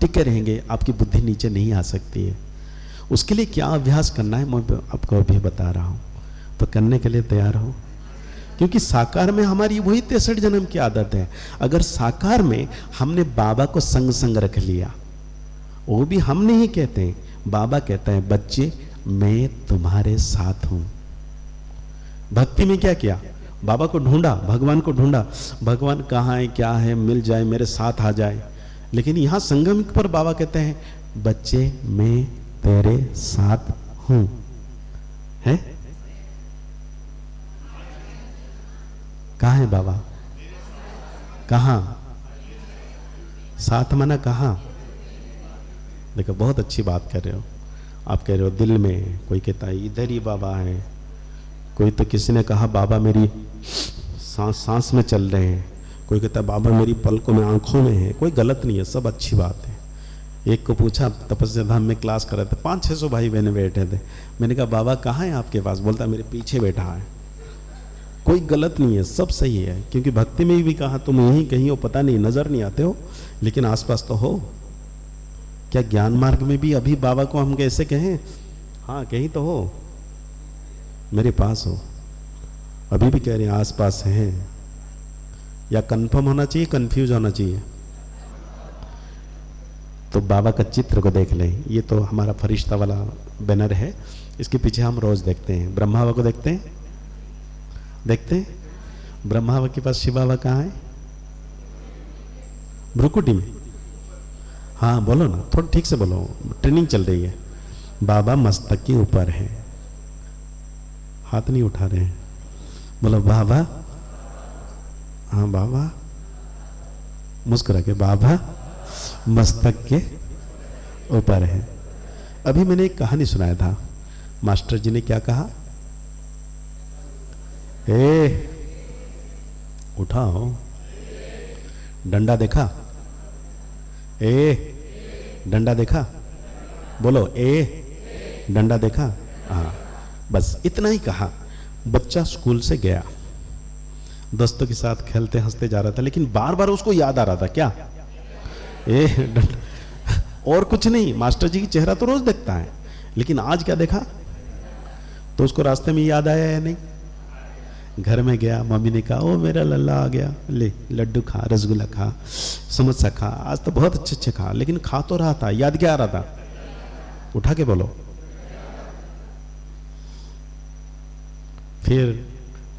टिके रहेंगे, आपकी बुद्धि नीचे नहीं आ सकती है। उसके लिए क्या अभ्यास करना है मैं आपको अभी बता रहा हूं, तो करने के लिए तैयार हो। क्योंकि साकार में हमारी वही 63 जन्म की आदत है। अगर साकार में हमने बाबा को संग संग रख लिया, वो भी हम नहीं कहते हैं, बाबा कहता है बच्चे मैं तुम्हारे साथ हूं। भक्ति में क्या किया, बाबा को ढूंढा, भगवान को ढूंढा, भगवान कहाँ है, क्या है, मिल जाए, मेरे साथ आ जाए। लेकिन यहां संगम पर बाबा कहते हैं बच्चे मैं तेरे साथ हूं। है कहाँ है बाबा, कहाँ साथ माना कहाँ। देखो बहुत अच्छी बात कर रहे हो आप, कह रहे हो दिल में, कोई कहता है इधर ही बाबा है, कोई तो किसी ने कहा बाबा मेरी सांस सांस में चल रहे हैं, कोई कहता है बाबा मेरी पलकों में, आंखों में है। कोई गलत नहीं है, सब अच्छी बात है। एक को पूछा, तपस्या धाम में क्लास कर रहे थे, 500-600 भाई बहने बैठे थे। मैंने कहा बाबा कहाँ है आपके पास, बोलता मेरे पीछे बैठा है। कोई गलत नहीं है, सब सही है। क्योंकि भक्ति में भी कहा तुम यहीं कहीं हो, पता नहीं, नजर नहीं आते हो लेकिन आसपास तो हो। क्या ज्ञान मार्ग में भी अभी बाबा को हम कैसे कहें, हाँ कहीं तो हो, मेरे पास हो। अभी भी कह रहे हैं आसपास है, या कंफर्म होना चाहिए, कंफ्यूज होना चाहिए। तो बाबा का चित्र को देख लें, ये तो हमारा फरिश्ता वाला बैनर है, इसके पीछे हम रोज देखते हैं। ब्रह्मा बाबा को देखते हैं, देखते हैं ब्रह्मा बाबा के पास शिव बाबा कहाँ है, भ्रुकुटी में। हाँ बोलो ना, थोड़ा ठीक से बोलो, ट्रेनिंग चल रही है। बाबा मस्तक के ऊपर है, हाथ नहीं उठा रहे हैं, बोलो बाबा। हाँ बाबा, मुस्कुरा के, बाबा मस्तक के ऊपर है। अभी मैंने एक कहानी सुनाया था, मास्टर जी ने क्या कहा, ए उठाओ, डंडा देखा, ए डंडा देखा, बोलो ए डंडा देखा। हाँ बस इतना ही कहा। बच्चा स्कूल से गया, दोस्तों के साथ खेलते हंसते जा रहा था, लेकिन बार बार उसको याद आ रहा था, क्या, ए डंडा, और कुछ नहीं। मास्टर जी की चेहरा तो रोज देखता है, लेकिन आज क्या देखा, तो उसको रास्ते में याद आया या नहीं। घर में गया, मम्मी ने कहा ओ मेरा लल्ला आ गया, ले लड्डू खा, रसगुल्ला खा, समोसा खा, आज तो बहुत अच्छे अच्छे खा, लेकिन खा तो रहा था, याद क्या आ रहा था, उठा के बोलो। फिर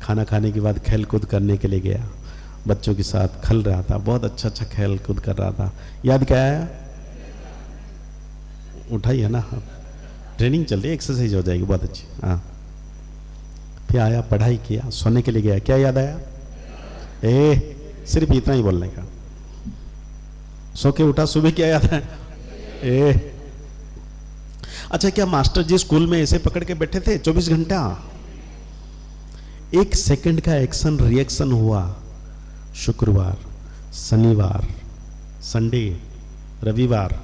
खाना खाने के बाद खेल कूद करने के लिए गया, बच्चों के साथ खेल रहा था, बहुत अच्छा अच्छा खेल कूद कर रहा था, याद क्या आया, उठाइए ना, ट्रेनिंग चल रही है, एक्सरसाइज हो जाएगी बहुत अच्छी। हाँ फिर आया, पढ़ाई किया, सोने के लिए गया, क्या याद आया, सिर्फ इतना ही बोलने का। सो के उठा, सुबह क्या याद है, अच्छा क्या मास्टर जी स्कूल में ऐसे पकड़ के बैठे थे 24 घंटा, 1 सेकंड का एक्शन रिएक्शन हुआ, शुक्रवार, शनिवार, संडे, रविवार,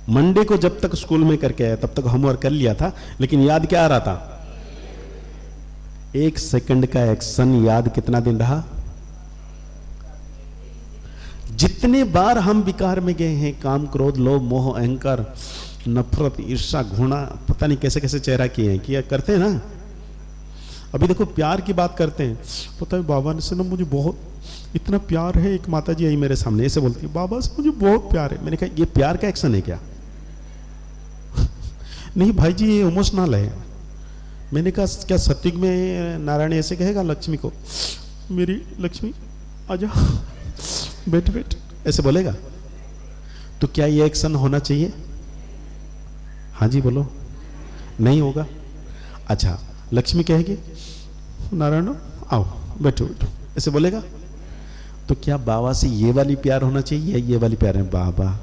मंडे को जब तक स्कूल में करके आया तब तक होमवर्क कर लिया था, लेकिन याद क्या आ रहा था, 1 सेकंड का एक्शन याद कितना दिन रहा। जितने बार हम विकार में गए हैं, काम क्रोध लोभ मोह अहंकार नफरत ईर्ष्या घृणा, पता नहीं कैसे कैसे चेहरा किए हैं, किया करते हैं ना। अभी देखो प्यार की बात करते हैं, पता है बाबा ने से ना मुझे बहुत इतना प्यार है। एक माता जी आई मेरे सामने, ऐसे बोलती है बाबा से मुझे बहुत प्यार है। मैंने कहा ये प्यार का एक्शन है क्या नहीं भाई जी ये इमोशनल है। मैंने कहा क्या सत्युग में नारायण ऐसे कहेगा लक्ष्मी को, मेरी लक्ष्मी आजा बैठ बैठ, ऐसे बोलेगा? तो क्या ये एक्शन होना चाहिए? हाँ जी बोलो, नहीं होगा। अच्छा लक्ष्मी कहेगी नारायण आओ बैठो बैठो, ऐसे बोलेगा? तो क्या बाबा से ये वाली प्यार होना चाहिए या ये वाली प्यार है, बाबा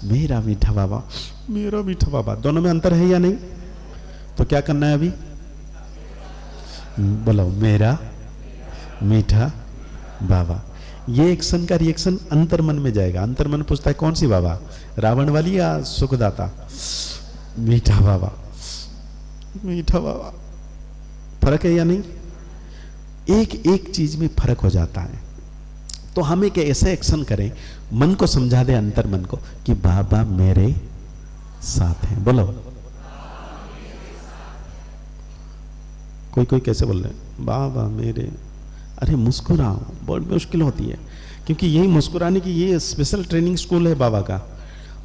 मेरा मीठा बाबा मेरा मीठा बाबा, दोनों में अंतर है या नहीं? तो क्या करना है अभी, बोलो मेरा मीठा बाबा। ये एक्शन का रिएक्शन अंतर मन में जाएगा। अंतर मन पूछता है कौन सी बाबा, रावण वाली या सुखदाता? मीठा बाबा मीठा बाबा। फर्क है या नहीं? एक एक चीज में फर्क हो जाता है। तो हम एक ऐसे एक्शन करें मन को समझा दे, अंतर मन को, कि बाबा मेरे साथ हैं। बोलो, कोई कोई कैसे बोल रहे हैं, बाबा मेरे, अरे मुस्कुराओ, बहुत मुश्किल होती है, क्योंकि यही मुस्कुराने की ये स्पेशल ट्रेनिंग स्कूल है बाबा का।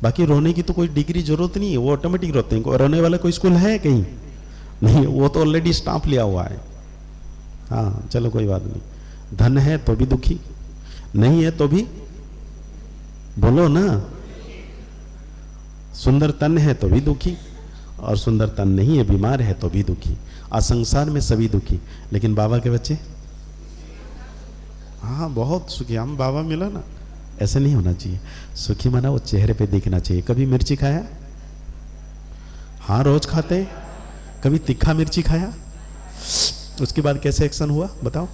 बाकी रोने की तो कोई डिग्री जरूरत नहीं है, वो ऑटोमेटिक रोते हैं। रोने वाला कोई स्कूल है कहीं नहीं, वो तो ऑलरेडी स्टाम्प लिया हुआ है। हाँ चलो कोई बात नहीं। धन है तो भी दुखी, नहीं है तो भी बोलो ना। सुंदर तन है तो भी दुखी, और सुंदर तन नहीं है, बीमार है तो भी दुखी। आज संसार में सभी दुखी, लेकिन बाबा के बच्चे हाँ बहुत सुखी। हम बाबा मिला ना, ऐसे नहीं होना चाहिए। सुखी माना वो चेहरे पे दिखना चाहिए। कभी मिर्ची खाया? हाँ रोज खाते। कभी तीखा मिर्ची खाया? उसके बाद कैसे एक्शन हुआ बताओ?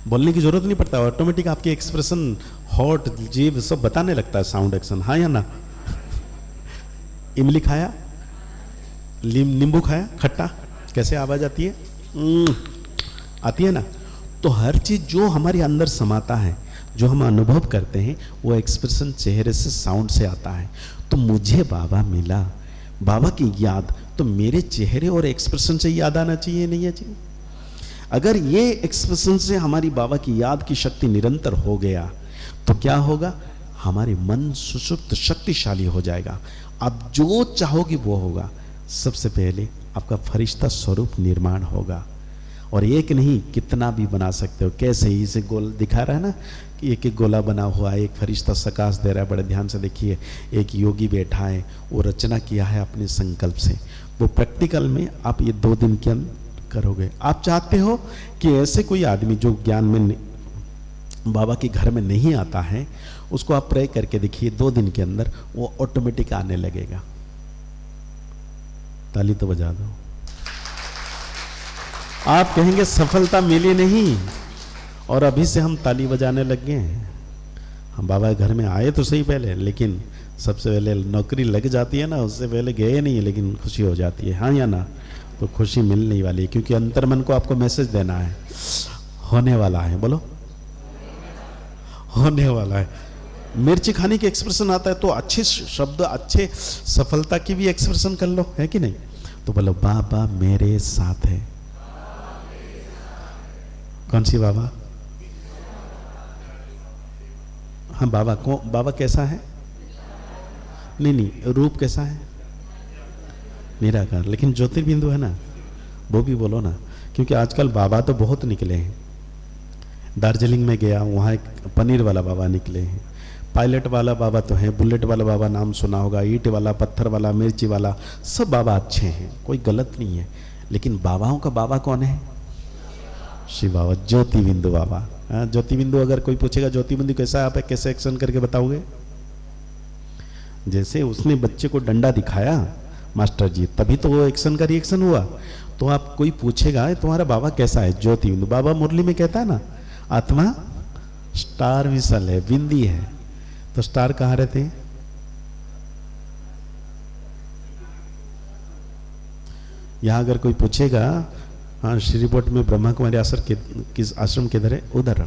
बोलने की जरूरत नहीं पड़ता, ऑटोमेटिक आपकी एक्सप्रेशन, हॉट, जीभ सब बताने लगता है, साउंड एक्शन। हाँ या ना? इमली खाया? नींबू खाया खट्टा? कैसे आवाज आती है? आती है ना? तो हर चीज जो हमारे अंदर समाता है, जो हम अनुभव करते हैं, वो एक्सप्रेशन चेहरे से, साउंड से आता है। तो मुझे बाबा मिला, बाबा की याद तो मेरे चेहरे और एक्सप्रेशन से याद आना चाहिए, नहीं है चाहिए? अगर ये एक्सप्रेशन से हमारी बाबा की याद की शक्ति निरंतर हो गया तो क्या होगा? हमारे मन सुषुप्त शक्तिशाली हो जाएगा। आप जो चाहोगे वो होगा। सबसे पहले आपका फरिश्ता स्वरूप निर्माण होगा, और एक नहीं कितना भी बना सकते हो। कैसे ही इसे गोल दिखा रहा है ना कि एक एक गोला बना हुआ है, एक फरिश्ता सकाश दे रहा है। बड़े ध्यान से देखिए, एक योगी बैठा है, वो रचना किया है अपने संकल्प से। वो प्रैक्टिकल में आप ये 2 दिन के अंदर करोगे। आप चाहते हो कि ऐसे कोई आदमी जो ज्ञान में बाबा के घर में नहीं आता है, उसको आप प्रे करके देखिए, 2 दिन के अंदर वो ऑटोमेटिक आने लगेगा। ताली तो बजा दो। आप कहेंगे सफलता मिली नहीं, और अभी से हम ताली बजाने लग गए हैं। हम बाबा के घर में आए तो सही पहले, लेकिन सबसे पहले नौकरी लग जाती है ना, उससे पहले गए नहीं, लेकिन खुशी हो जाती है। हाँ या ना? तो खुशी मिलने वाली है, क्योंकि अंतर्मन को आपको मैसेज देना है, होने वाला है। बोलो, होने वाला है। मिर्ची खाने की एक्सप्रेशन आता है तो अच्छे शब्द, अच्छे सफलता की भी एक्सप्रेशन कर लो, है कि नहीं? तो बोलो, बाबा मेरे साथ है। कौन सी बाबा? हाँ बाबा को, बाबा कैसा है? नहीं, रूप कैसा है? निराकार। लेकिन ज्योतिर्बिंदु है ना, वो भी बोलो ना, क्योंकि आजकल बाबा तो बहुत निकले हैं। दार्जिलिंग में गया, वहाँ एक पनीर वाला बाबा निकले हैं, पायलट वाला बाबा तो है, बुलेट वाला बाबा नाम सुना होगा, ईंट वाला, पत्थर वाला, मिर्ची वाला, सब बाबा अच्छे हैं, कोई गलत नहीं है। लेकिन बाबाओं का बाबा कौन है? शिव बाबा, ज्योतिबिंदु बाबा। ज्योतिबिंदु अगर कोई पूछेगा ज्योतिबिंदु कैसा है, आप कैसे एक्शन करके बताओगे? जैसे उसने बच्चे को डंडा दिखाया मास्टर जी, तभी तो वो एक्शन का रिएक्शन हुआ। तो आप कोई पूछेगा तुम्हारा बाबा कैसा है? ज्योतिबिंदु बाबा। मुरली में कहता है ना, आत्मा स्टार विसल है, बिंदी है। तो स्टार कहाँ रहते हैं? यहां अगर कोई पूछेगा, हाँ श्रीपोर्ट में ब्रह्मा कुमारी आश्रम के किस आश्रम किधर है? उधर।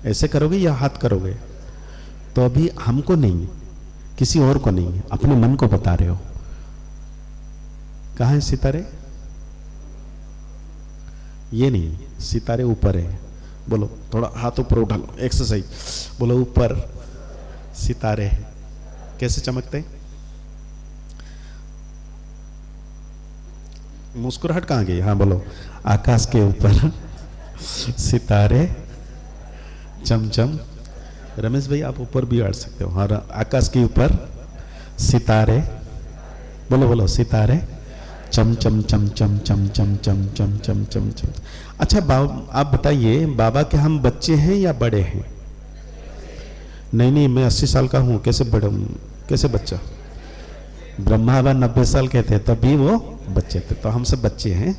ऐसे करोगे या हाथ करोगे? तो अभी हमको नहीं, किसी और को नहीं, अपने मन को बता रहे हो। कहाँ है सितारे? ये नहीं, सितारे ऊपर है। बोलो, थोड़ा हाथ ऊपर उठा लो, एक्सरसाइज। बोलो, ऊपर सितारे हैं। कैसे चमकते? मुस्कुराहट कहाँ गई? हाँ बोलो, आकाश के ऊपर सितारे चमचम। रमेश भाई आप ऊपर भी बैठ सकते हो। हाँ, आकाश के ऊपर सितारे। बोलो बोलो, सितारे चम चम चम चम चम चम चम चम चम चम चम। अच्छा आप बताइए, बाबा के हम बच्चे हैं या बड़े हैं? नहीं, मैं 80 साल का हूँ, कैसे बड़े, कैसे बच्चा? ब्रह्मा बाबा 90 साल के थे, तभी वो बच्चे थे। तो हम सब बच्चे हैं,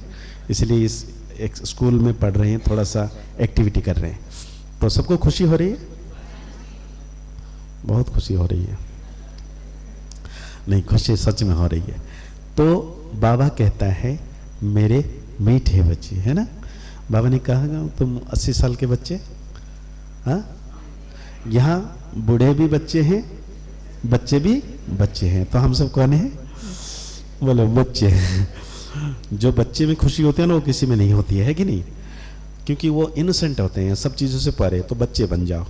इसलिए इस एक स्कूल में पढ़ रहे हैं, थोड़ा सा एक्टिविटी कर रहे हैं। तो सबको खुशी हो रही है? बहुत खुशी हो रही है। नहीं, खुशी सच में हो रही है। तो बाबा कहता है मेरे मीठे बच्चे, है ना? बाबा ने कहा तुम 80 साल के बच्चे, हाँ, यहाँ बूढ़े भी बच्चे हैं, बच्चे भी बच्चे हैं, तो हम सब कौन है? बोलो बच्चे हैं। जो बच्चे में खुशी होती है ना, वो किसी में नहीं होती है कि नहीं? क्योंकि वो इनोसेंट होते हैं, सब चीज़ों से परे, तो बच्चे बन जाओ।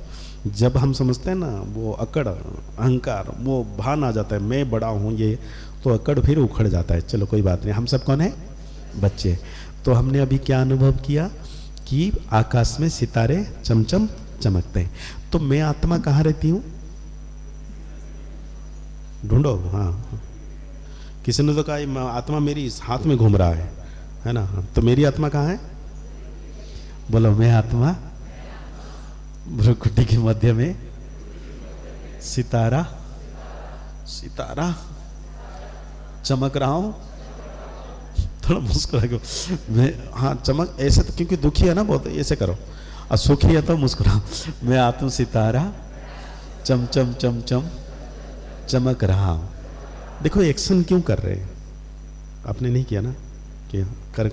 जब हम समझते हैं ना, वो अकड़ अहंकार, वो भान आ जाता है मैं बड़ा हूँ ये, तो अकड़ फिर उखड़ जाता है। चलो कोई बात नहीं, हम सब कौन है? बच्चे। तो हमने अभी क्या अनुभव किया कि आकाश में सितारे चमचम चमकते हैं। तो मैं आत्मा कहाँ रहती हूँ? ढूंढो। हाँ, किसी ने तो कहा आत्मा मेरी इस हाथ में घूम रहा है ना? तो मेरी आत्मा कहाँ है? बोलो, मैं आत्मा भ्रुकुटी के मध्य में सितारा सितारा चमक रहा हूं। थोड़ा मुस्कुरा के मैं, हाँ चमक ऐसे तो, क्योंकि दुखी है ना बहुत, ऐसे करो, और सुखी है तो मुस्कुराओ। मैं आत्मा सितारा चम चम चम चम चमक रहा हूं। देखो एक्शन क्यों कर रहे हैं? आपने नहीं किया ना कि कर।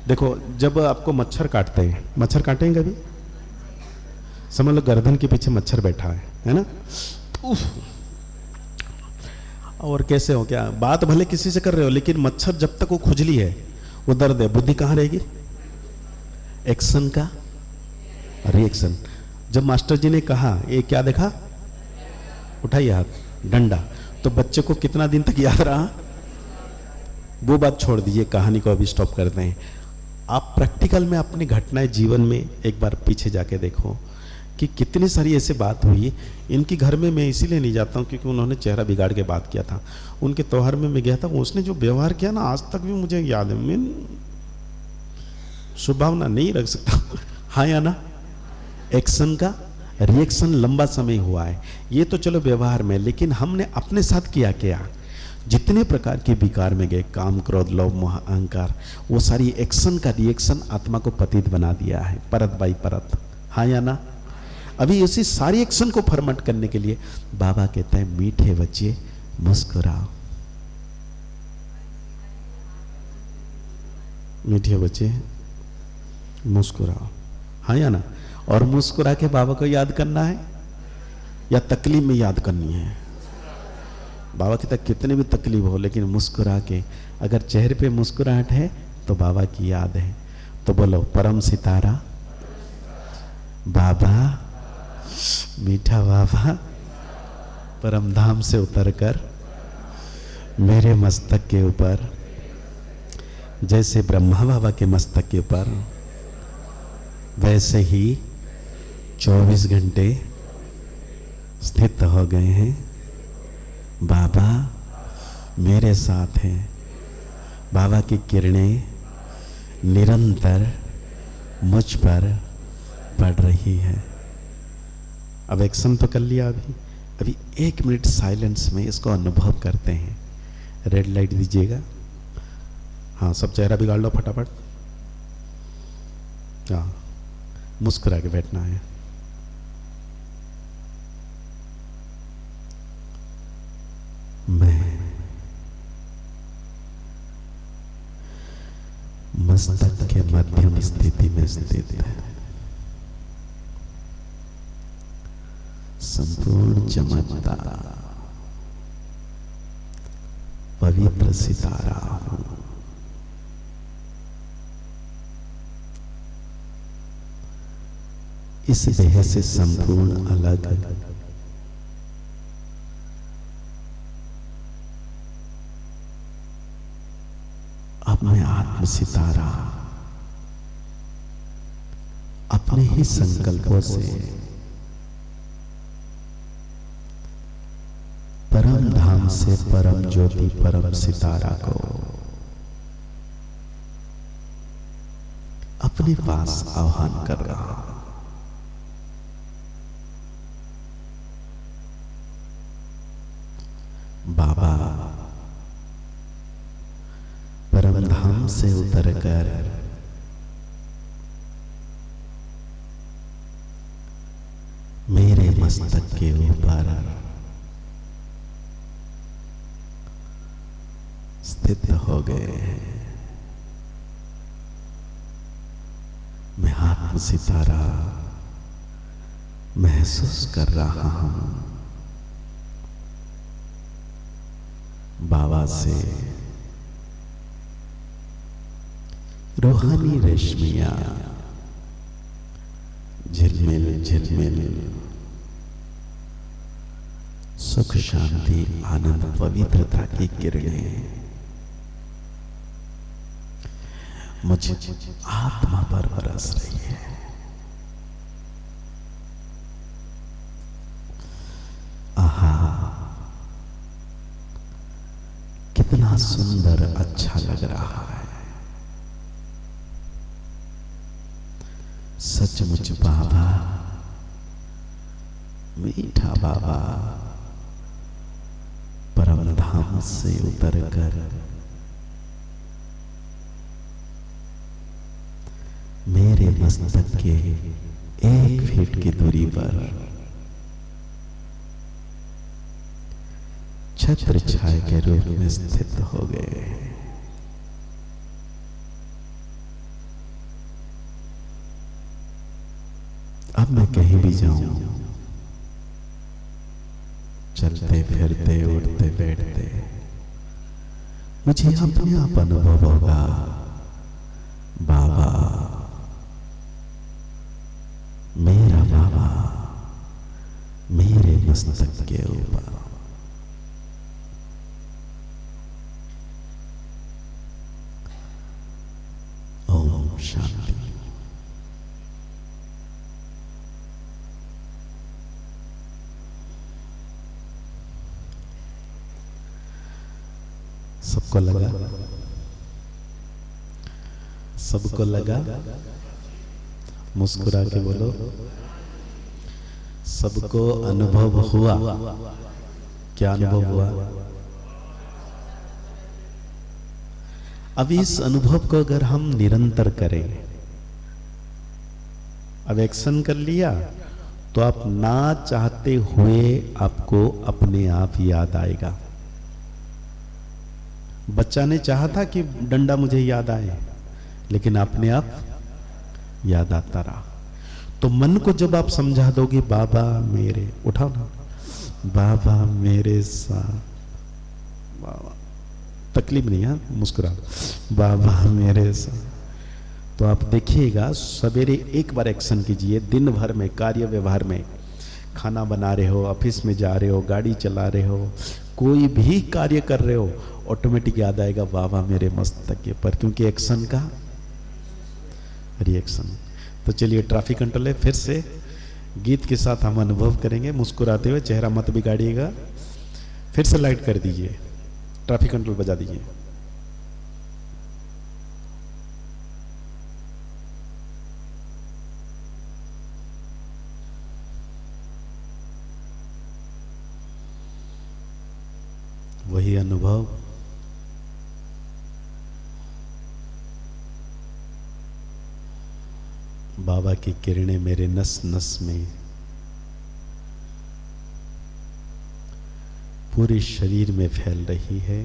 देखो जब आपको मच्छर काटते हैं, मच्छर काटेंगे कभी? समझ लो गर्दन के पीछे मच्छर बैठा है ना? उफ। और कैसे हो, क्या बात भले किसी से कर रहे हो, लेकिन मच्छर जब तक वो खुजली है, वो दर्द है, बुद्धि कहाँ रहेगी? एक्शन का रिएक्शन। जब मास्टर जी ने कहा ये क्या देखा, उठाइए हाथ, डंडा, तो बच्चे को कितना दिन तक याद रहा? वो बात छोड़ दीजिए, कहानी को अभी स्टॉप करते हैं। आप प्रैक्टिकल में अपनी घटनाएं जीवन में एक बार पीछे जाके देखो कि कितनी सारी ऐसे बात हुई। इनके घर में मैं इसीलिए नहीं जाता हूँ क्योंकि उन्होंने चेहरा बिगाड़ के बात किया था। उनके त्योहार में मैं गया था, उसने जो व्यवहार किया ना, आज तक भी मुझे याद है। मैं शुभभावना नहीं रख सकता। हाँ या ना? एक्शन का रिएक्शन लंबा समय हुआ है, ये तो चलो व्यवहार में, लेकिन हमने अपने साथ किया क्या? जितने प्रकार के विकार में गए, काम क्रोध लोभ मोह अहंकार, वो सारी एक्शन का रिएक्शन आत्मा को पतित बना दिया है, परत बाई परत। हाँ या ना? अभी इसी सारी एक्शन को फर्मेंट करने के लिए बाबा कहते हैं मीठे बच्चे मुस्कुराओ, मीठे बच्चे मुस्कुराओ। हाँ या ना? और मुस्कुरा के बाबा को याद करना है या तकलीफ में याद करनी है? बाबा की तक कितने भी तकलीफ हो, लेकिन मुस्कुरा के, अगर चेहरे पे मुस्कुराहट है तो बाबा की याद है। तो बोलो, परम सितारा बाबा, मीठा बाबा परम धाम से उतरकर मेरे मस्तक के ऊपर, जैसे ब्रह्मा बाबा के मस्तक के ऊपर, वैसे ही 24 घंटे स्थित हो गए हैं। बाबा मेरे साथ हैं। बाबा की किरणें निरंतर मुझ पर पड़ रही है। अब एक्शन तो कर लिया, अभी 1 मिनट साइलेंस में इसको अनुभव करते हैं। रेड लाइट दीजिएगा। हाँ, सब चेहरा बिगाड़ लो फटाफट। हाँ, मुस्कुरा के बैठना है। मैं मस्तक के मध्यम स्थिति में स्थित है। संपूर्ण चमकता पवित्र सितारा हूं। इस देह से संपूर्ण अलग अब मैं आत्म सितारा अपने ही संकल्पों से परम धाम से परम ज्योति परम सितारा को अपने पास आह्वान कर रहा हूं। बाबा परम धाम से उतरकर मेरे मस्तक के ऊपर स्थित हो गए हैं। मैं आत्म सितारा महसूस कर रहा हूं बाबा से रूहानी रेशमियां झिलमिल झिलमिल सुख शांति आनंद पवित्रता की किरणें मुझे आत्मा पर बरस रही है। आहा, कितना सुंदर अच्छा लग रहा है। सचमुच बाबा, मीठा बाबा परम धाम से उतरकर मेरे मस्तक के 1 फीट की दूरी पर छत्र छाया के रूप में स्थित हो गए। अब मैं कहीं भी जाऊं, चलते फिरते उठते बैठते, मुझे अपने आप अनुभव होगा बाबा, मेरा बाबा मेरे मस्तक के ऊपर। ओम शांति। सबको लगा? सबको लगा? मुस्कुरा के बोलो, सबको अनुभव हुआ? क्या अनुभव हुआ? अब इस अनुभव को अगर हम निरंतर करें, अब एक्शन कर लिया तो आप ना चाहते हुए आपको अपने आप याद आएगा। बच्चा ने चाहा था कि डंडा मुझे याद आए, लेकिन अपने आप याद आता रहा। तो मन को जब आप समझा दोगे बाबा मेरे, उठाओ ना, बाबा मेरे साथ, बाबा, तकलीफ नहीं है, मुस्कुरा, बाबा मेरे साथ, तो आप देखिएगा सवेरे एक बार एक्शन कीजिए। दिन भर में कार्य व्यवहार में, खाना बना रहे हो, ऑफिस में जा रहे हो, गाड़ी चला रहे हो, कोई भी कार्य कर रहे हो, ऑटोमेटिक याद आएगा बाबा मेरे मस्तक के पर, क्योंकि एक्शन का रिएक्शन। तो चलिए ट्रैफिक कंट्रोल है, फिर से गीत के साथ हम अनुभव करेंगे मुस्कुराते हुए। चेहरा मत बिगाड़िएगा। फिर से लाइट कर दीजिए, ट्रैफिक कंट्रोल बजा दीजिए। वही अनुभव बाबा की किरणें मेरे नस नस में, पूरे शरीर में फैल रही है।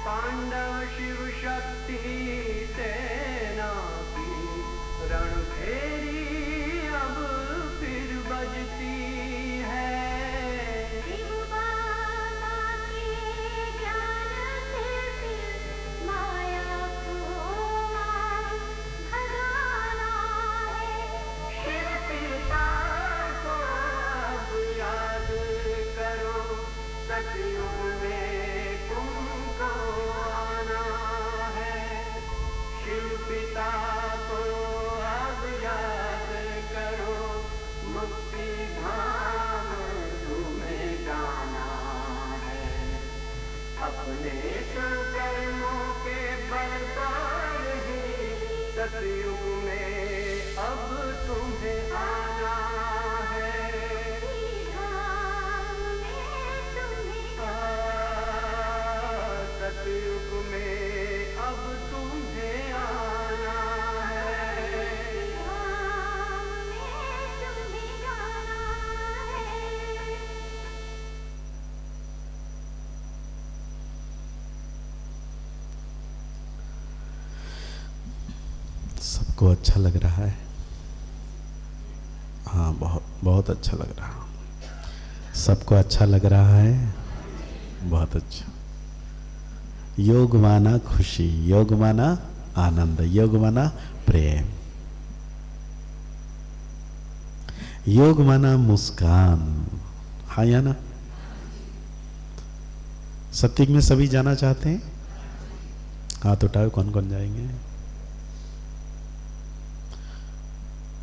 पांडव शिव शक्ति सेना की रणभेरी अब फिर बजती है। शिव बाबा के ज्ञान से फिर माया को भगाना है। शिव पिता को अब याद करो, सतयुग में तुमको आना है। शिव पिता को अब याद करो, मुक्ति धाम तुम्हें जाना है। अपने कर्मों के बल पर ही सतयुग में अब तुम्हें आना है। सतयुग में अब तुम्हें आना है। सबको अच्छा लग रहा है? हाँ, बहुत बहुत अच्छा लग रहा है। सबको अच्छा लग रहा है? बहुत अच्छा। योग माना खुशी, योग माना आनंद, योग माना प्रेम, योग माना मुस्कान। हाँ या ना? सत्युग में सभी जाना चाहते हैं? हाथ उठाओ, कौन कौन जाएंगे?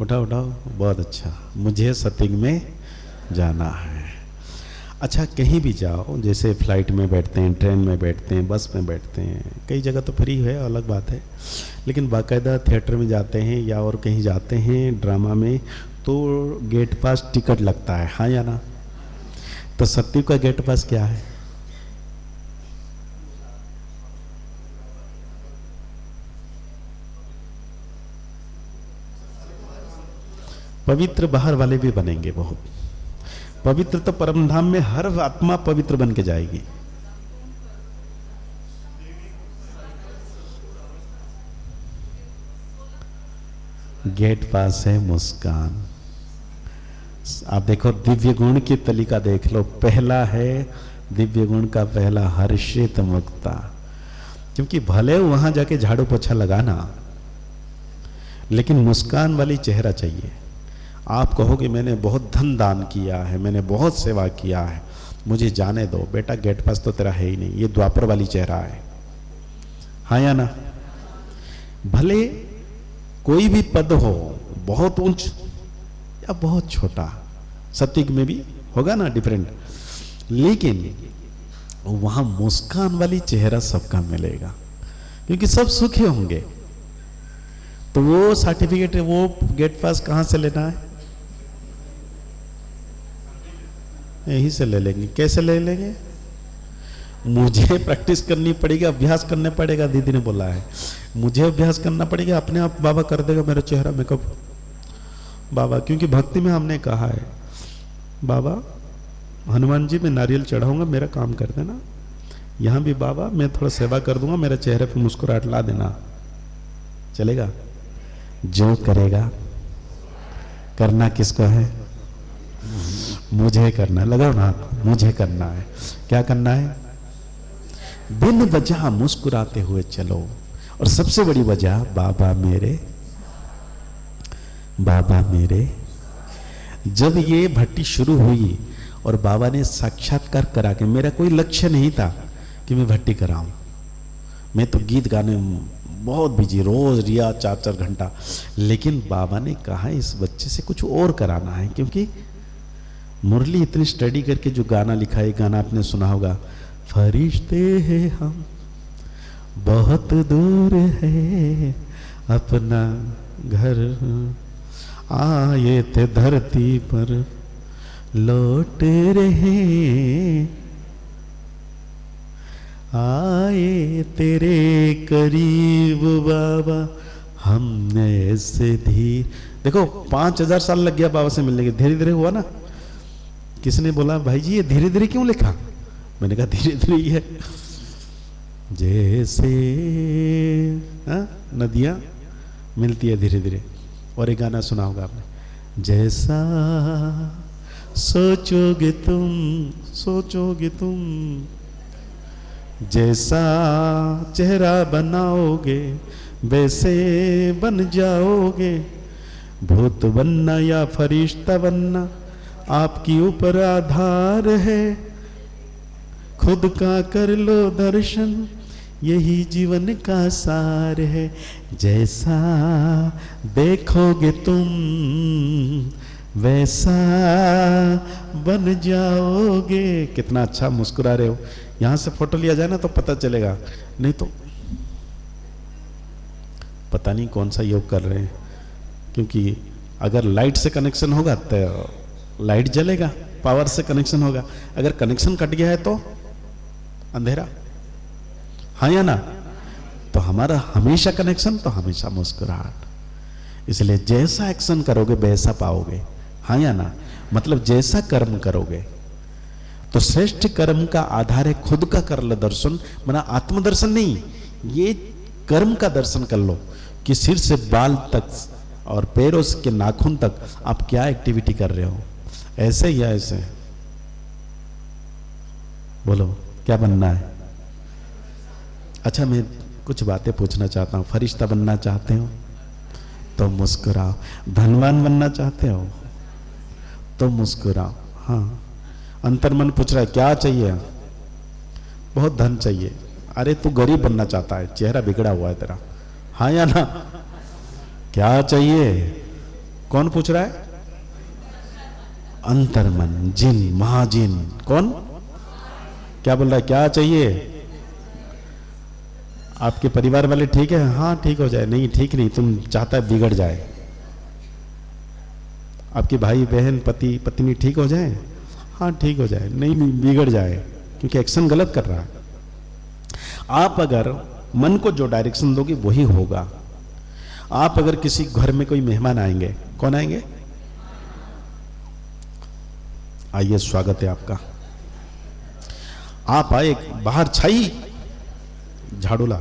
उठाओ उठाओ, बहुत अच्छा। मुझे सत्युग में जाना है। अच्छा, कहीं भी जाओ, जैसे फ्लाइट में बैठते हैं, ट्रेन में बैठते हैं, बस में बैठते हैं, कई जगह तो फ्री है, अलग बात है, लेकिन बाकायदा थिएटर में जाते हैं या और कहीं जाते हैं ड्रामा में, तो गेट पास टिकट लगता है। हाँ या ना? तो सत्युग का गेट पास क्या है? पवित्र बाहर वाले भी बनेंगे, बहुत पवित्र। तो परमधाम में हर आत्मा पवित्र बन के जाएगी। गेट पास है मुस्कान। आप देखो, दिव्य गुण की तलिका देख लो। पहला है दिव्य गुण का पहला, हर्षित मुक्ता। क्योंकि भले वहां जाके झाड़ू पोछा लगाना, लेकिन मुस्कान वाली चेहरा चाहिए। आप कहोगे मैंने बहुत धन दान किया है, मैंने बहुत सेवा किया है, मुझे जाने दो। बेटा, गेट पास तो तेरा है ही नहीं, ये द्वापर वाली चेहरा है। हाँ या ना? भले कोई भी पद हो, बहुत ऊंच या बहुत छोटा, सत्युग में भी होगा ना डिफरेंट, लेकिन वहां मुस्कान वाली चेहरा सबका मिलेगा, क्योंकि सब सुखी होंगे। तो वो सर्टिफिकेट, वो गेट पास कहां से लेना है? यहीं से ले लेंगे। कैसे ले लेंगे? मुझे प्रैक्टिस करनी पड़ेगी, अभ्यास करने पड़ेगा। दीदी ने बोला है मुझे अभ्यास करना पड़ेगा, अपने आप बाबा कर देगा मेरा चेहरा मेकअप। बाबा, क्योंकि भक्ति में हमने कहा है, बाबा हनुमान जी मैं नारियल चढ़ाऊंगा, मेरा काम कर देना। यहां भी बाबा मैं थोड़ा सेवा कर दूंगा, मेरे चेहरे पे मुस्कुराहट ला देना। चलेगा? जो करेगा, करना किसको है? मुझे करना है। लगाओ ना, मुझे करना है। क्या करना है? बिन वजह मुस्कुराते हुए चलो। और सबसे बड़ी वजह, बाबा मेरे, बाबा मेरे। जब ये भट्टी शुरू हुई और बाबा ने साक्षात्कार करा के, मेरा कोई लक्ष्य नहीं था कि मैं भट्टी कराऊं, मैं तो गीत गाने बहुत बिजी, रोज रिया 4-4 घंटा। लेकिन बाबा ने कहा इस बच्चे से कुछ और कराना है, क्योंकि मुरली इतनी स्टडी करके जो गाना लिखा है, गाना आपने सुना होगा, फरिश्ते हैं हम बहुत दूर है अपना घर, आए थे धरती पर लौट रहे, आए तेरे करीब बाबा हमने ऐसे धीरे। देखो 5000 साल लग गया बाबा से मिलने के, धीरे धीरे हुआ ना। किसने बोला भाई जी ये धीरे धीरे क्यों लिखा? मैंने कहा धीरे धीरे ही है। जैसे नदियां मिलती है धीरे धीरे। और एक गाना सुना होगा आपने, जैसा सोचोगे तुम, जैसा चेहरा बनाओगे वैसे बन जाओगे। भूत बनना या फरिश्ता बनना आपकी ऊपर आधार है। खुद का कर लो दर्शन, यही जीवन का सार है। जैसा देखोगे तुम वैसा बन जाओगे। कितना अच्छा मुस्कुरा रहे हो। यहां से फोटो लिया जाए ना तो पता चलेगा, नहीं तो पता नहीं कौन सा योग कर रहे हैं। क्योंकि अगर लाइट से कनेक्शन होगा तो लाइट जलेगा, पावर से कनेक्शन होगा। अगर कनेक्शन कट गया है तो अंधेरा, हाँ या ना? तो हमारा हमेशा कनेक्शन तो हमेशा मुस्कुराहट। इसलिए जैसा एक्शन करोगे वैसा पाओगे, हाँ या ना? मतलब जैसा कर्म करोगे। तो श्रेष्ठ कर्म का आधार है खुद का कर लो दर्शन, मना आत्मदर्शन नहीं, ये कर्म का दर्शन कर लो कि सिर से बाल तक और पैरों के नाखून तक आप क्या एक्टिविटी कर रहे हो। ऐसे या ऐसे? बोलो क्या बनना है? अच्छा, मैं कुछ बातें पूछना चाहता हूं। फरिश्ता बनना चाहते हो तो मुस्कुराओ, धनवान बनना चाहते हो तो मुस्कुराओ। हाँ, अंतर्मन पूछ रहा है क्या चाहिए? बहुत धन चाहिए। अरे तू गरीब बनना चाहता है, चेहरा बिगड़ा हुआ है तेरा, हाँ या ना? क्या चाहिए? कौन पूछ रहा है? अंतर्मन, जिन, महाजिन। कौन क्या बोल रहा है? क्या चाहिए? आपके परिवार वाले ठीक है? हाँ ठीक हो जाए। नहीं ठीक नहीं, तुम चाहता है बिगड़ जाए। आपके भाई बहन पति पत्नी ठीक हो जाए? हाँ ठीक हो जाए। नहीं बिगड़ जाए, क्योंकि एक्शन गलत कर रहा है। आप अगर मन को जो डायरेक्शन दोगे वही होगा। आप अगर किसी घर में कोई मेहमान आएंगे, कौन आएंगे? आइए, स्वागत है आपका। आप आए, बाहर छाई झाड़ूला,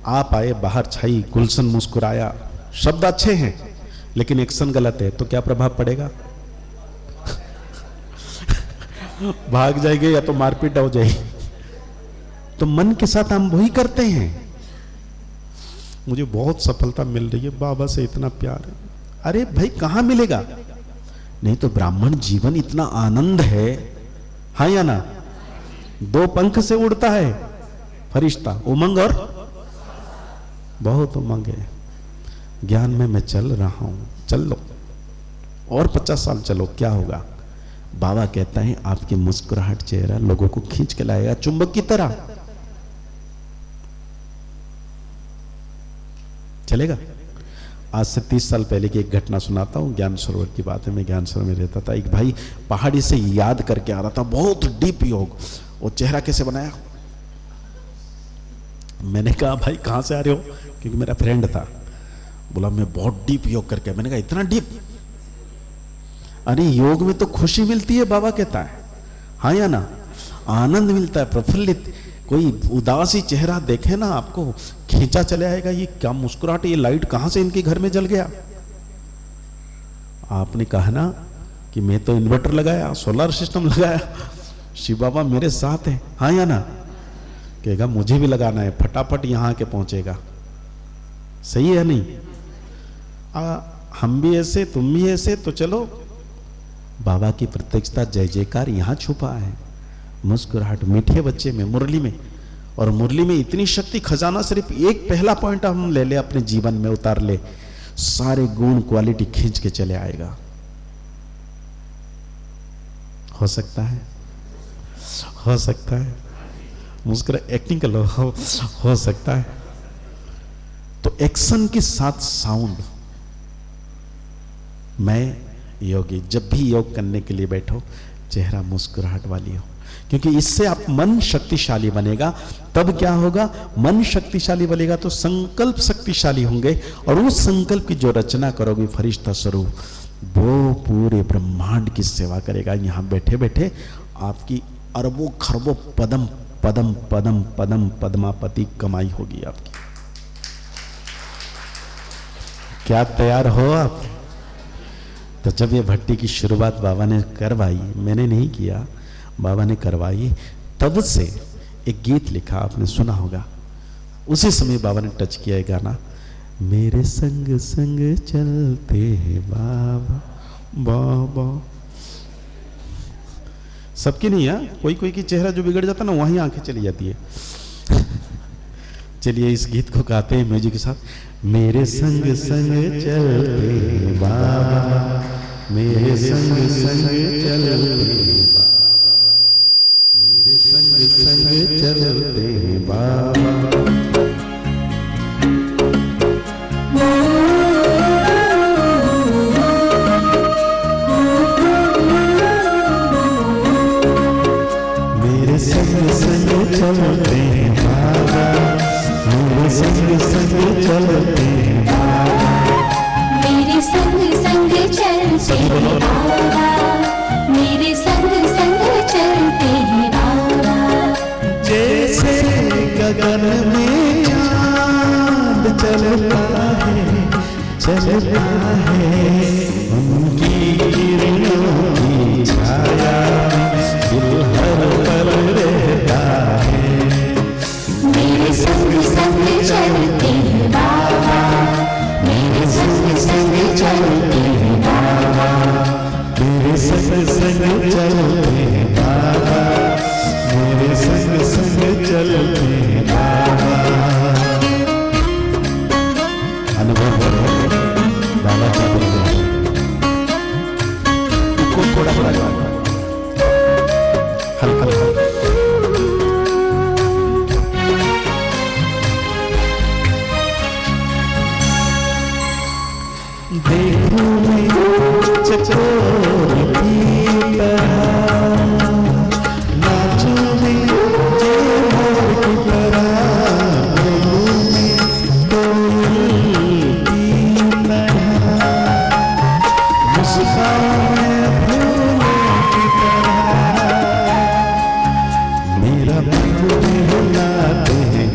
आप आए बाहर छाई, गुलशन मुस्कुराया, शब्द अच्छे हैं लेकिन एक्शन गलत है, तो क्या प्रभाव पड़ेगा? भाग जाएंगे या तो मारपीट हो जाएगी। तो मन के साथ हम वही करते हैं। मुझे बहुत सफलता मिल रही है, बाबा से इतना प्यार है। अरे भाई कहां मिलेगा? नहीं तो ब्राह्मण जीवन इतना आनंद है, हाँ या ना? 2 पंख से उड़ता है फरिश्ता, उमंग और बहुत उमंग है। ज्ञान में मैं चल रहा हूं, चल लो और 50 साल चलो, क्या होगा? बाबा कहता है आपकी मुस्कुराहट चेहरा लोगों को खींच के लाएगा चुंबक की तरह। चलेगा? आज से 30 साल पहले की एक घटना सुनाता हूं। ज्ञान सरोवर की बात है। मैं ज्ञान सरोवर में रहता था। एक भाई पहाड़ी से याद करके आ रहा था, बहुत डीप योग। वो चेहरा कैसे बनाया? मैंने कहा भाई कहां से आ रहे हो? क्योंकि मेरा फ्रेंड था। बोला मैं बहुत डीप योग करके। मैंने कहा इतना डीप? अरे योग में तो खुशी मिलती है, बाबा कहता है, हाँ या ना? आनंद मिलता है, प्रफुल्लित। कोई उदासी चेहरा देखे ना आपको खींचा चले आएगा। ये क्या मुस्कुराहट, ये लाइट कहां से इनके घर में जल गया? आपने कहा ना कि मैं तो इन्वर्टर लगाया, सोलर सिस्टम लगाया, शिव बाबा मेरे साथ है, हाँ या ना? कहेगा मुझे भी लगाना है, फटाफट यहां के पहुंचेगा। सही है नहीं? हम भी ऐसे, तुम भी ऐसे, तो चलो बाबा की प्रत्यक्षता, जय जयकार यहां छुपा है। मुस्कुराहट, मीठे बच्चे में, मुरली में। और मुरली में इतनी शक्ति, खजाना सिर्फ एक पहला पॉइंट हम ले ले, अपने जीवन में उतार ले, सारे गुण क्वालिटी खींच के चले आएगा। हो सकता है? हो सकता है? मुस्कुरा, एक्टिंग कर लो, हो सकता है। तो एक्शन के साथ साउंड। मैं योगी, जब भी योग करने के लिए बैठो चेहरा मुस्कुराहट वाली हो, क्योंकि इससे आप मन शक्तिशाली बनेगा। तब क्या होगा? मन शक्तिशाली बनेगा तो संकल्प शक्तिशाली होंगे, और उस संकल्प की जो रचना करोगे फरिश्ता स्वरूप, वो पूरे ब्रह्मांड की सेवा करेगा। यहां बैठे बैठे आपकी अरबों खरबों पदम पदम पदम पद्मापति कमाई होगी आपकी। क्या तैयार हो आप? तो जब ये भट्टी की शुरुआत बाबा ने करवाई, मैंने नहीं किया, बाबा ने करवाई, तब से एक गीत लिखा, आपने सुना होगा। उसी समय बाबा ने टच किया एक गाना, मेरे संग संग चलते हैं बाबा बाबा। सबकी नहीं है, कोई कोई की चेहरा जो बिगड़ जाता ना वहीं आंखें चली जाती है। चलिए इस गीत को गाते हैं म्यूजिक के साथ। मेरे संग संग चलते हैं बाबा, मेरे संग संग चलते बाबा, मेरे संग संग चलते बाबा। मेरे संग संग चलते बाबा, मेरे संग संग चलते बाबा, मेरे संग संग चलते हैं बाबा, मेरे संग संग चलते हैं बाबा। जैसे गगन में चांद चलता है, उनकी किरणों की छाया दिल हर पल रहता है। मेरे संग संग चलते हैं बाबा, मेरे संग संग चलते हैं बाबा, मेरे संग संग चलते हैं बाबा, मेरे संग संग चलते हैं बाबा। अनुभव करो बाबा क्या बोलते हैं, थोड़ा थोड़ा हल्का हल्का। देखो मैं चकोर की तरह, नाचूं मैं मोर की तरह, बोलूं मैं कोयल की तरह, मुस्कान मैं फूलों की तरह। मेरा मन हिलाते हैं,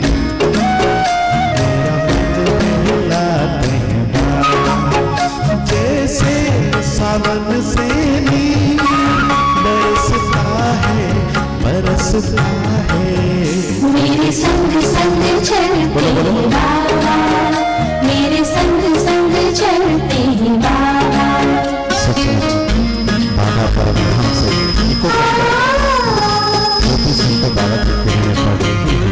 मेरा मन हिलाते हैं बाबा। जैसे सावन से नीर बरसता है। मेरे संग संग चलते हैं बाबा, मेरे संग संग चलते हैं बाबा। सचमुच बाबा परमधाम से इको छोटी सी तो बाबा की किरणें पड़ रही हैं।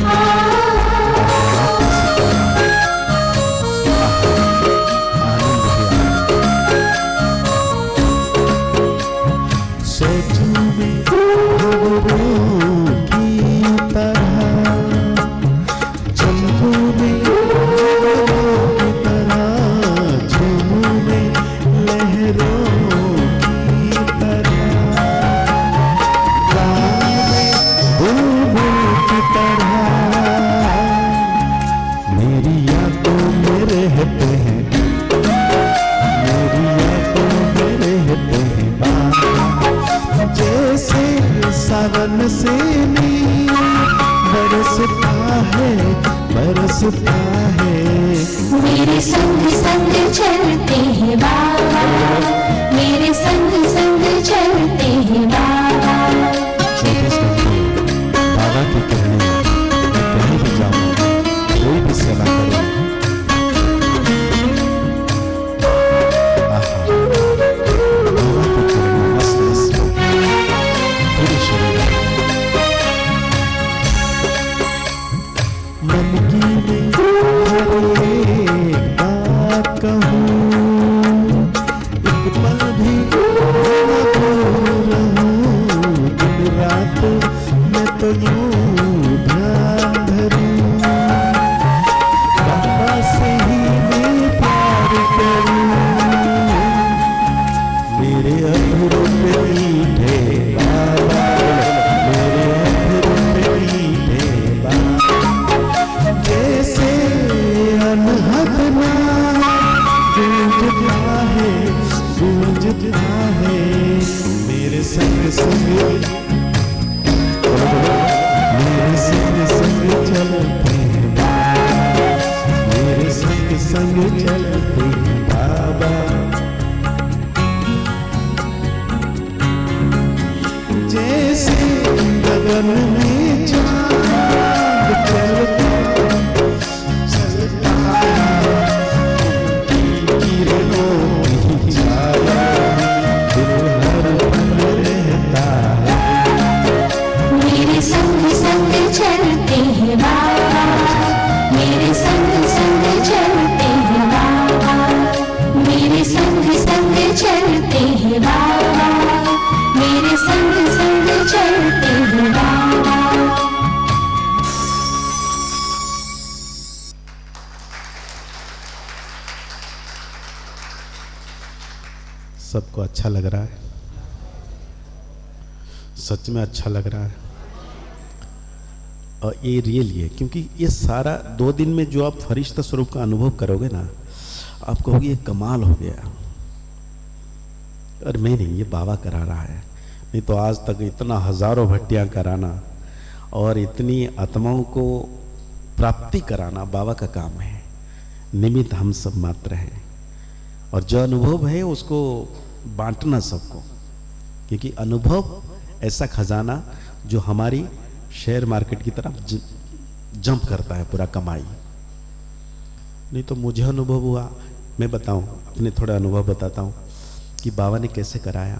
सावन से नीर बरसता है। मेरे संग संग चलते हैं बाबा, मेरे संग संग चलते हैं बाबा। 24 घंटे बाबा की किरणें, मैं कहीं भी जाऊँ, कोई भी सेवा करूँ, बाबा की किरणें नस नस पूरे शरीर। मन की मैं हर एक बात कहूँ, एक पल भी हैं बाबा, मेरे संग संग चलते हैं बाबा, मेरे संग संग चलते हैं बाबा, मेरे संग संग चलते हैं बाबा। सबको अच्छा लग रहा है? सच में अच्छा लग रहा है? और ये रियल है, क्योंकि ये सारा 2 दिन में जो आप फरिश्ता स्वरूप का अनुभव करोगे ना, आप कहोगे ये कमाल हो गया। और मैं नहीं, ये बाबा करा रहा है। नहीं तो आज तक इतना हजारों भट्टियां कराना और इतनी आत्माओं को प्राप्ति कराना बाबा का काम है। निमित्त हम सब मात्र हैं, और जो अनुभव है उसको बांटना सबको, क्योंकि अनुभव ऐसा खजाना जो हमारी शेयर मार्केट की तरफ जंप करता है पूरा कमाई। नहीं तो मुझे अनुभव हुआ, मैं बताऊं, अपने थोड़ा अनुभव बताता हूं कि बाबा ने कैसे कराया।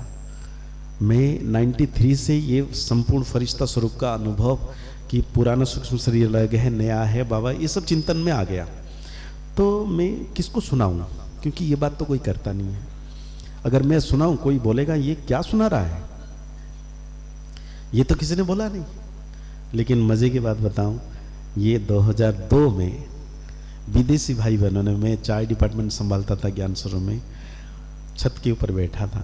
मैं 93 से ये संपूर्ण फरिश्ता स्वरूप का अनुभव कि पुराना सूक्ष्म शरीर अलग है, नया है बाबा, ये सब चिंतन में आ गया। तो मैं किसको सुनाऊं, क्योंकि ये बात तो कोई करता नहीं है। अगर मैं सुनाऊं, कोई बोलेगा ये क्या सुना रहा है, ये तो किसी ने बोला नहीं। लेकिन मजे की बात बताऊं, ये 2002 में विदेशी भाई बहनों ने, मैं चाय डिपार्टमेंट संभालता था ज्ञान सरोवर में, छत के ऊपर बैठा था,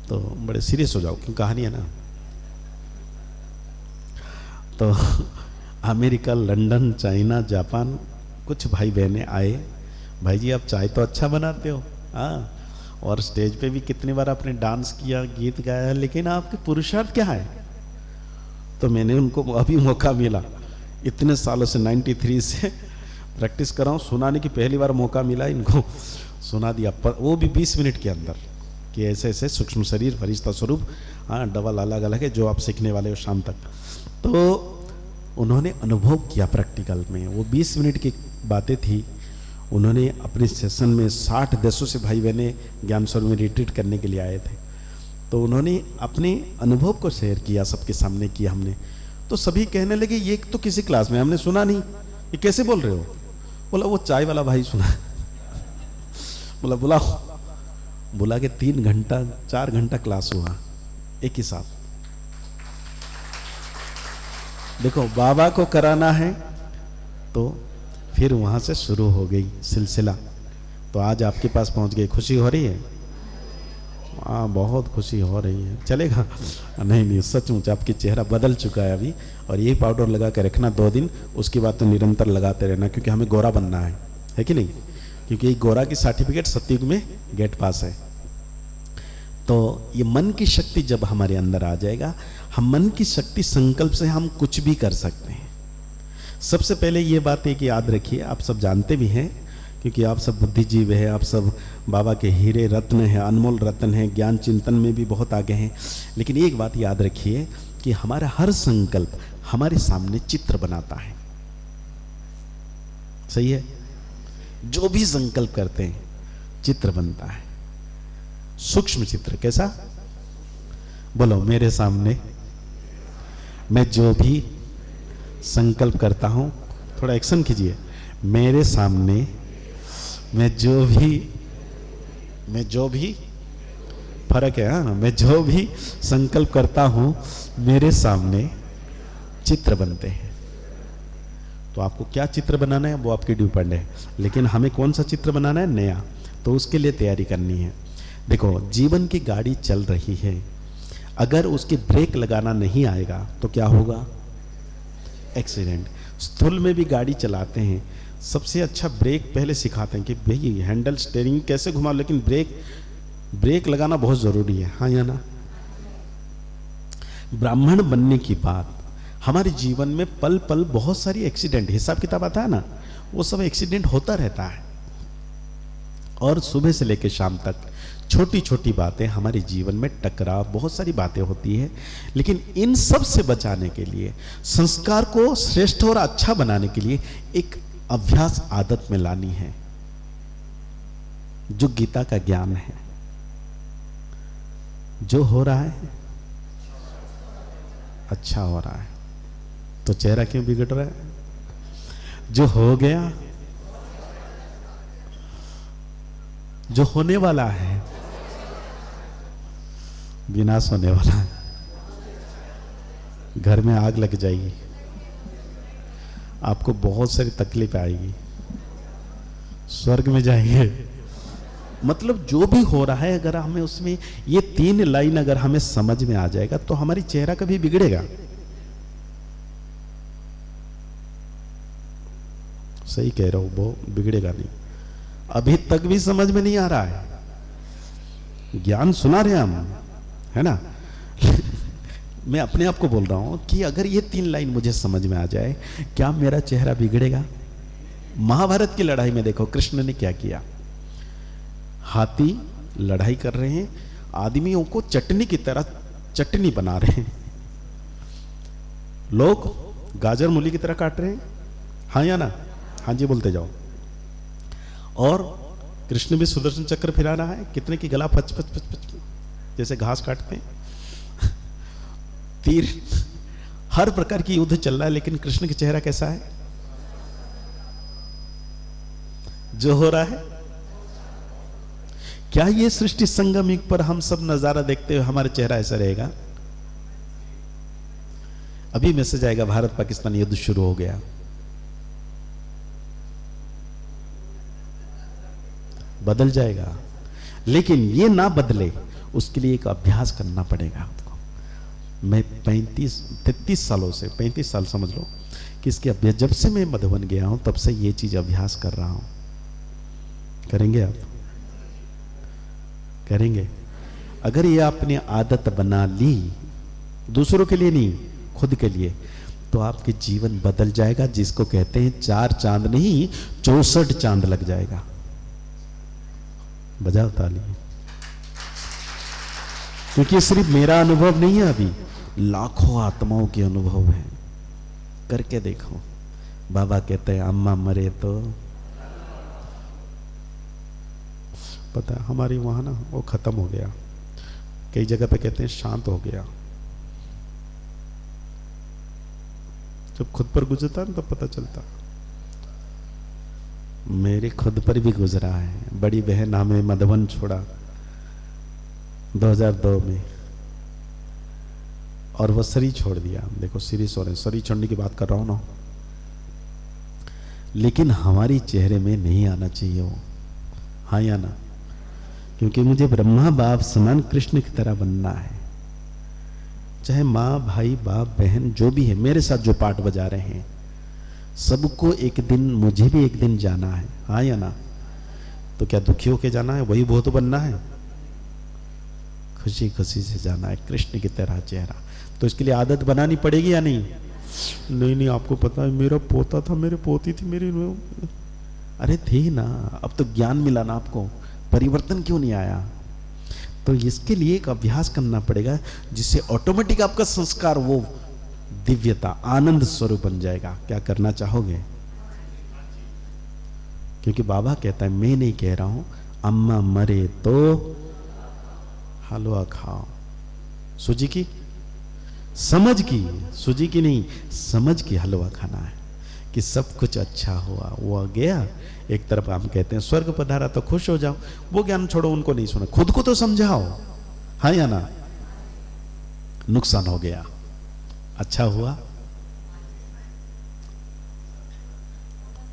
तो बड़े सीरियस हो जाओ क्यों, कहानी है ना। तो अमेरिका, लंदन, चाइना, जापान कुछ भाई बहनें आए, भाई जी आप चाय तो अच्छा बनाते हो, हाँ, और स्टेज पे भी कितनी बार आपने डांस किया, गीत गाया, लेकिन आपके पुरुषार्थ क्या है। तो मैंने उनको अभी मौका मिला, इतने सालों से 93 से प्रैक्टिस कर रहा हूँ, सुनाने की पहली बार मौका मिला, इनको सुना दिया, वो भी 20 मिनट के अंदर, कि ऐसे ऐसे सूक्ष्म शरीर फरिश्ता स्वरूप, हाँ, डबल अलग अलग है, जो आप सीखने वाले हो शाम तक। तो उन्होंने अनुभव किया प्रैक्टिकल में, वो 20 मिनट की बातें थी। उन्होंने अपने सेशन में 60 देशों से भाई बहने ज्ञान सरोवर में रिट्रीट करने के लिए आए थे, तो उन्होंने अपने अनुभव को शेयर किया, सबके सामने किया हमने। तो सभी कहने लगे ये तो किसी क्लास में हमने सुना नहीं, ये कैसे बोल रहे हो। बोला वो चाय वाला भाई सुना। बोला बुलाओ, बुला के 3 घंटा 4 घंटा क्लास हुआ एक ही साथ। देखो बाबा को कराना है तो फिर वहां से शुरू हो गई सिलसिला। तो आज आपके पास पहुंच गई, खुशी हो रही है? हाँ, बहुत खुशी हो रही है। चलेगा? नहीं नहीं, सचमुच आपकी चेहरा बदल चुका है अभी। और यही पाउडर लगा के रखना 2 दिन, उसके बाद तो निरंतर लगाते रहना, क्योंकि हमें गोरा बनना है कि नहीं? क्योंकि ये गोरा की सर्टिफिकेट सतयुग में गेट पास है। तो ये मन की शक्ति जब हमारे अंदर आ जाएगा, हम मन की शक्ति संकल्प से हम कुछ भी कर सकते हैं। सबसे पहले ये बात है कि याद रखिए, आप सब जानते भी हैं, क्योंकि आप सब बुद्धिजीवी हैं, आप सब बाबा के हीरे रत्न हैं, अनमोल रत्न हैं, ज्ञान चिंतन में भी बहुत आगे हैं। लेकिन एक बात याद रखिए कि हमारा हर संकल्प हमारे सामने चित्र बनाता है। सही है? जो भी संकल्प करते हैं चित्र बनता है, सूक्ष्म चित्र। कैसा? बोलो, मेरे सामने मैं जो भी संकल्प करता हूं, थोड़ा एक्शन कीजिए। मेरे सामने मैं जो भी फर्क है, हाँ, मैं जो भी संकल्प करता हूं मेरे सामने चित्र बनते हैं। तो आपको क्या चित्र बनाना है वो आपके डिपेंड है, लेकिन हमें कौन सा चित्र बनाना है? नया। तो उसके लिए तैयारी करनी है। देखो, जीवन की गाड़ी चल रही है, अगर उसके ब्रेक लगाना नहीं आएगा तो क्या होगा? एक्सीडेंट। स्थूल में भी गाड़ी चलाते हैं, सबसे अच्छा ब्रेक पहले सिखाते हैं कि भाई हैंडल स्टीयरिंग कैसे घुमाओ, लेकिन ब्रेक लगाना बहुत जरूरी है। हाँ या ना? ब्राह्मण बनने की बात, हमारे जीवन में पल पल बहुत सारी एक्सीडेंट, हिसाब किताब आता है ना, वो सब एक्सीडेंट होता रहता है। और सुबह से लेकर शाम तक छोटी छोटी बातें हमारे जीवन में टकराव, बहुत सारी बातें होती है। लेकिन इन सब से बचाने के लिए, संस्कार को श्रेष्ठ और अच्छा बनाने के लिए एक अभ्यास आदत में लानी है, जो गीता का ज्ञान है। जो हो रहा है अच्छा हो रहा है, तो चेहरा क्यों बिगड़ रहा है? जो हो गया, जो होने वाला है, विनाश होने वाला है। घर में आग लग जाएगी, आपको बहुत सारी तकलीफ आएगी, स्वर्ग में जाएंगे। मतलब जो भी हो रहा है, अगर हमें उसमें ये 3 लाइन अगर हमें समझ में आ जाएगा तो हमारी चेहरा कभी बिगड़ेगा? सही कह रहा हूं, वो बिगड़ेगा नहीं। अभी तक भी समझ में नहीं आ रहा है, ज्ञान सुना रहे हम, है ना? मैं अपने आप को बोल रहा हूं कि अगर ये 3 लाइन मुझे समझ में आ जाए, क्या मेरा चेहरा बिगड़ेगा? महाभारत की लड़ाई में देखो कृष्ण ने क्या किया। हाथी लड़ाई कर रहे हैं, आदमियों को चटनी की तरह चटनी बना रहे हैं, लोग गाजर मूली की तरह काट रहे हैं। हाँ या ना? हाँ जी बोलते जाओ। और कृष्ण भी सुदर्शन चक्र फिरा रहा है, कितने की गला पच पच पच पच जैसे घास काटते हैं। तीर, हर प्रकार की युद्ध चल रहा है, लेकिन कृष्ण का चेहरा कैसा है? जो हो रहा है, क्या ये सृष्टि संगम युग पर हम सब नजारा देखते हुए हमारा चेहरा ऐसा रहेगा? अभी मैसेज आएगा, भारत पाकिस्तान युद्ध शुरू हो गया, बदल जाएगा। लेकिन ये ना बदले, उसके लिए एक अभ्यास करना पड़ेगा आपको। मैं 33 सालों से, 35 साल समझ लो कि इसके अभ्यास, जब से मैं मधुबन गया हूं तब से ये चीज अभ्यास कर रहा हूं। करेंगे आप? करेंगे? अगर ये आपने आदत बना ली, दूसरों के लिए नहीं, खुद के लिए, तो आपके जीवन बदल जाएगा। जिसको कहते हैं 4 चांद नहीं 64 चांद लग जाएगा। बजाओ ताली। क्योंकि सिर्फ मेरा अनुभव नहीं है, अभी लाखों आत्माओं के अनुभव है। करके देखो। बाबा कहते हैं अम्मा मरे तो, पता है हमारी वहां ना वो खत्म हो गया, कई जगह पे कहते हैं शांत हो गया। जब खुद पर गुजरता ना तब पता चलता। मेरे खुद पर भी गुजरा है। बड़ी बहन हमें मधुबन छोड़ा 2002 में, और वो सरी छोड़ दिया। देखो सीरीज हो रहे, सरी छोड़ने की बात कर रहा हूं ना, लेकिन हमारी चेहरे में नहीं आना चाहिए वो। हाँ या ना? क्योंकि मुझे ब्रह्मा बाप समान कृष्ण की तरह बनना है। चाहे माँ भाई बाप बहन जो भी है, मेरे साथ जो पाठ बजा रहे हैं, सबको एक दिन, मुझे भी एक दिन जाना है। हाँ या ना? तो क्या दुखी होके जाना है? वही बहुत बनना है? खुशी खुशी से जाना है, कृष्ण की तरह चेहरा। तो इसके लिए आदत बनानी पड़ेगी या नहीं? नहीं, आपको पता है मेरा पोता था, मेरी पोती थी, मेरी, अरे थी ना, अब तो ज्ञान मिला ना आपको, परिवर्तन क्यों नहीं आया? तो इसके लिए एक अभ्यास करना पड़ेगा, जिससे ऑटोमेटिक आपका संस्कार वो दिव्यता, आनंद स्वरूप बन जाएगा। क्या करना चाहोगे? क्योंकि बाबा कहता है, मैं नहीं कह रहा हूं, अम्मा मरे तो हलवा खाओ। सूजी की, समझ की, सूजी की नहीं, समझ की हलवा खाना है कि सब कुछ अच्छा हुआ, वो आ गया। एक तरफ हम कहते हैं स्वर्ग पधारा तो खुश हो जाओ, वो ज्ञान छोड़ो, उनको नहीं सुना, खुद को तो समझाओ। हाँ या ना? नुकसान हो गया, अच्छा हुआ,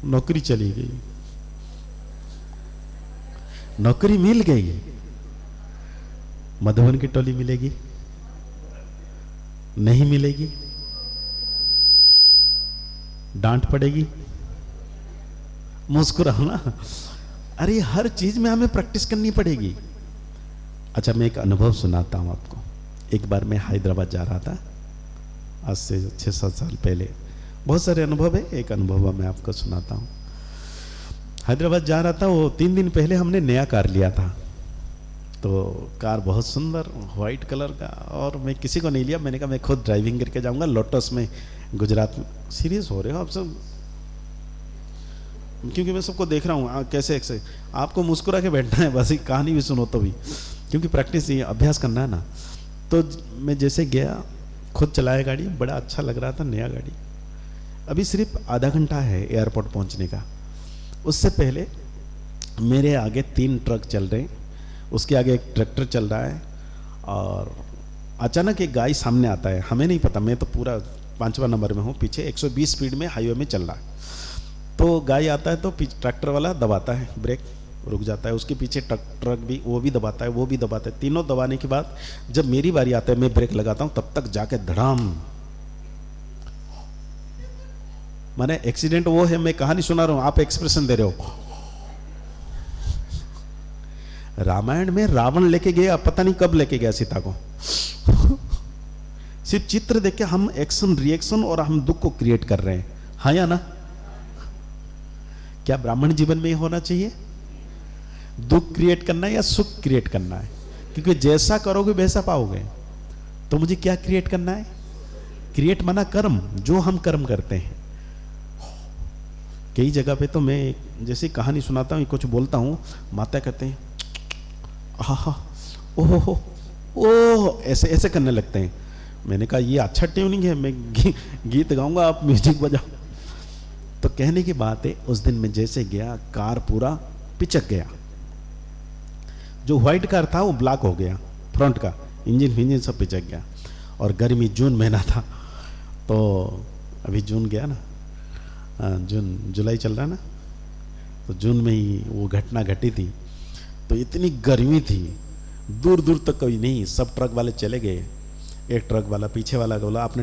नौकरी चली गई, नौकरी मिल गई, मधुबन की टोली मिलेगी? नहीं मिलेगी, डांट पड़ेगी, मुस्कुराओ ना। अरे हर चीज में हमें प्रैक्टिस करनी पड़ेगी। अच्छा, मैं एक अनुभव सुनाता हूं आपको। एक बार मैं हैदराबाद जा रहा था, आज से 6-7 साल पहले। बहुत सारे अनुभव है, एक अनुभव मैं आपको सुनाता हूं। हैदराबाद जा रहा था, वो 3 दिन पहले हमने नया कार लिया था। तो कार बहुत सुंदर व्हाइट कलर का, और मैं किसी को नहीं लिया, मैंने कहा मैं खुद ड्राइविंग करके जाऊंगा लोटस में, गुजरात में। सीरियस हो रहे हो आप सब? क्योंकि मैं सबको देख रहा हूँ कैसे कैसे आपको मुस्कुरा के बैठना है, बस कहानी भी सुनो तो भी, क्योंकि प्रैक्टिस ये अभ्यास करना है ना। तो मैं जैसे गया, खुद चलाया गाड़ी, बड़ा अच्छा लग रहा था, नया गाड़ी। अभी सिर्फ आधा घंटा है एयरपोर्ट पहुंचने का। उससे पहले मेरे आगे 3 ट्रक चल रहे हैं, उसके आगे एक ट्रैक्टर चल रहा है, और अचानक एक गाय सामने आता है। हमें नहीं पता, मैं तो पूरा 5वां नंबर में हूँ, पीछे 120 स्पीड में हाईवे में चल रहा है। तो गाय आता है तो ट्रैक्टर वाला दबाता है ब्रेक, रुक जाता है। उसके पीछे ट्रक भी, वो भी दबाता है, वो भी दबाता है। तीनों दबाने के बाद जब मेरी बारी आता है, मैं ब्रेक लगाता हूँ, तब तक जाके धड़ाम। माने एक्सीडेंट वो है, मैं कहानी सुना रहा हूं, आप एक्सप्रेशन दे रहे हो। रामायण में रावण लेके गया, पता नहीं कब लेके गया सीता को। सिर्फ चित्र देख के हम एक्शन रिएक्शन और हम दुख को क्रिएट कर रहे हैं, हाँ या ना? क्या ब्राह्मण जीवन में ये होना चाहिए? दुख क्रिएट करना है या सुख क्रिएट करना है? क्योंकि जैसा करोगे वैसा पाओगे। तो मुझे क्या क्रिएट करना है? क्रिएट माना कर्म, जो हम कर्म करते हैं। कई जगह पे तो मैं जैसे कहानी सुनाता हूँ, कुछ बोलता हूँ, माता कहते हैं आहा ओहो ओह, ऐसे ऐसे करने लगते हैं। मैंने कहा ये अच्छा ट्यूनिंग है, मैं गीत गाऊंगा, आप म्यूजिक बजाओ। तो कहने की बात है, उस दिन मैं जैसे गया, कार पूरा पिचक गया। जो व्हाइट कार था वो ब्लैक हो गया, फ्रंट का इंजन सब पिचक गया। और गर्मी, जून महीना था, तो अभी जून गया ना, जून जुलाई चल रहा है ना, तो जून में ही वो घटना घटी थी। तो इतनी गर्मी थी, दूर दूर तक कोई नहीं, सब ट्रक वाले चले गए। एक ट्रक वाला पीछे वाला बोला, आपने